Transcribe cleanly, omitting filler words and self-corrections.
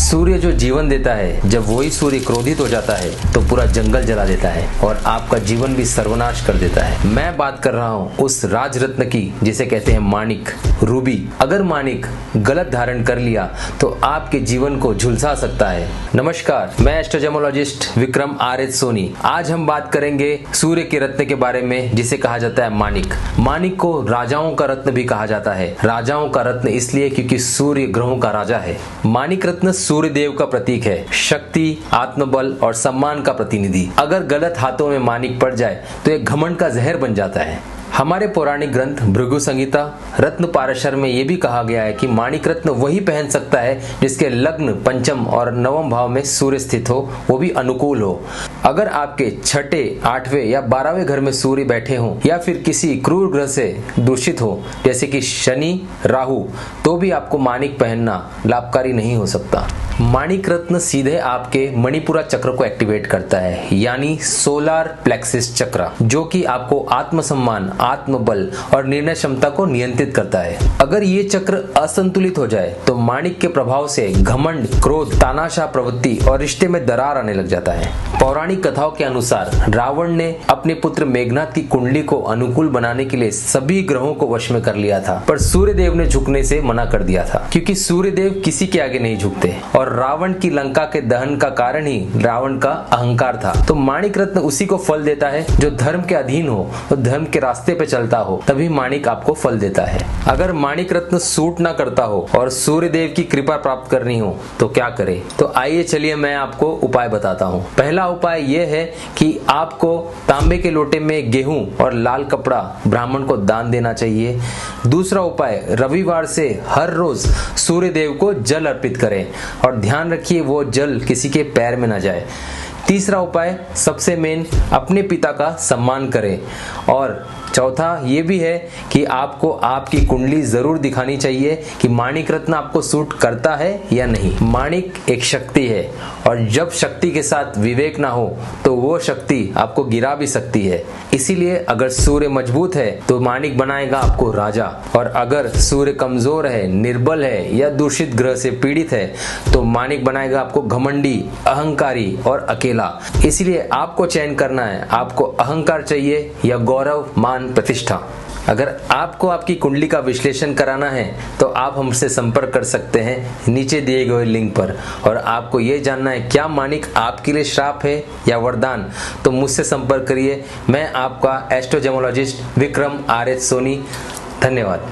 सूर्य जो जीवन देता है, जब वही सूर्य क्रोधित हो जाता है तो पूरा जंगल जला देता है और आपका जीवन भी सर्वनाश कर देता है। मैं बात कर रहा हूँ उस राजरत्न की जिसे कहते हैं माणिक, रूबी। अगर माणिक गलत धारण कर लिया तो आपके जीवन को झुलसा सकता है। नमस्कार, मैं एस्ट्रोजेमोलॉजिस्ट विक्रम आर.एच. सोनी। आज हम बात करेंगे सूर्य के रत्न के बारे में जिसे कहा जाता है माणिक। माणिक को राजाओं का रत्न भी कहा जाता है। राजाओं का रत्न इसलिए क्योंकि सूर्य ग्रहों का राजा है। माणिक रत्न सूर्य देव का प्रतीक है, शक्ति, आत्मबल और सम्मान का प्रतिनिधि। अगर गलत हाथों में माणिक पड़ जाए तो एक घमंड का जहर बन जाता है। हमारे पौराणिक ग्रंथ भृगु संहिता रत्न पाराशर में यह भी कहा गया है कि माणिक रत्न वही पहन सकता है जिसके लग्न, पंचम और नवम भाव में सूर्य स्थित हो, वो भी अनुकूल हो। अगर आपके छठे, आठवें या 12वें घर में सूर्य बैठे हों या फिर किसी क्रूर ग्रह से दूषित हो जैसे कि शनि, राहु, तो भी आपको माणिक पहनना लाभकारी नहीं हो सकता। माणिक रत्न सीधे आपके मणिपुरा चक्र को एक्टिवेट करता है, यानी सोलार प्लेक्सिस चक्र, जो कि आपको आत्मसम्मान, आत्मबल और निर्णय क्षमता को नियंत्रित करता है। अगर ये चक्र असंतुलित हो जाए तो माणिक के प्रभाव से घमंड, क्रोध, तानाशाह प्रवृत्ति और रिश्ते में दरार आने लग जाता है। पौराणिक कथाओं के अनुसार रावण ने अपने पुत्र मेघनाथ की कुंडली को अनुकूल बनाने के लिए सभी ग्रहों को वश में कर लिया था, पर सूर्यदेव ने झुकने से मना कर दिया था, क्योंकि सूर्यदेव किसी के आगे नहीं झुकते और रावण की लंका के दहन का कारण ही रावण का अहंकार था। तो माणिक रत्न उसी को फल देता है जो धर्म के अधीन हो और धर्म के रास्ते पे चलता हो, तभी माणिक आपको फल देता है। अगर माणिक रत्न सूट ना करता हो और सूर्यदेव की कृपा प्राप्त करनी हो तो क्या करें? तो आइए चलिए मैं आपको उपाय बताता हूँ। पहला उपाय यह है कि आपको तांबे के लोटे में गेहूं और लाल कपड़ा ब्राह्मण को दान देना चाहिए। दूसरा उपाय, रविवार से हर रोज सूर्यदेव को जल अर्पित करें और ध्यान रखिए वो जल किसी के पैर में न जाए। तीसरा उपाय, सबसे मेन, अपने पिता का सम्मान करें। और चौथा ये भी है कि आपको आपकी कुंडली जरूर दिखानी चाहिए कि माणिक रत्न आपको सूट करता है या नहीं। माणिक एक शक्ति है और जब शक्ति के साथ विवेक ना हो तो वो शक्ति आपको गिरा भी सकती है। इसीलिए अगर सूर्य मजबूत है तो माणिक बनाएगा आपको राजा, और अगर सूर्य कमजोर है, निर्बल है या दूषित ग्रह से पीड़ित है तो माणिक बनाएगा आपको घमंडी, अहंकारी और अकेला। इसलिए आपको चयन करना है, आपको अहंकार चाहिए या गौरव, मान, प्रतिष्ठा। अगर आपको आपकी कुंडली का विश्लेषण कराना है तो आप हमसे संपर्क कर सकते हैं नीचे दिए गए लिंक पर। और आपको यह जानना है क्या माणिक आपके लिए श्राप है या वरदान, तो मुझसे संपर्क करिए। मैं आपका एस्ट्रोजेमोलॉजिस्ट विक्रम आर.एच. सोनी। धन्यवाद।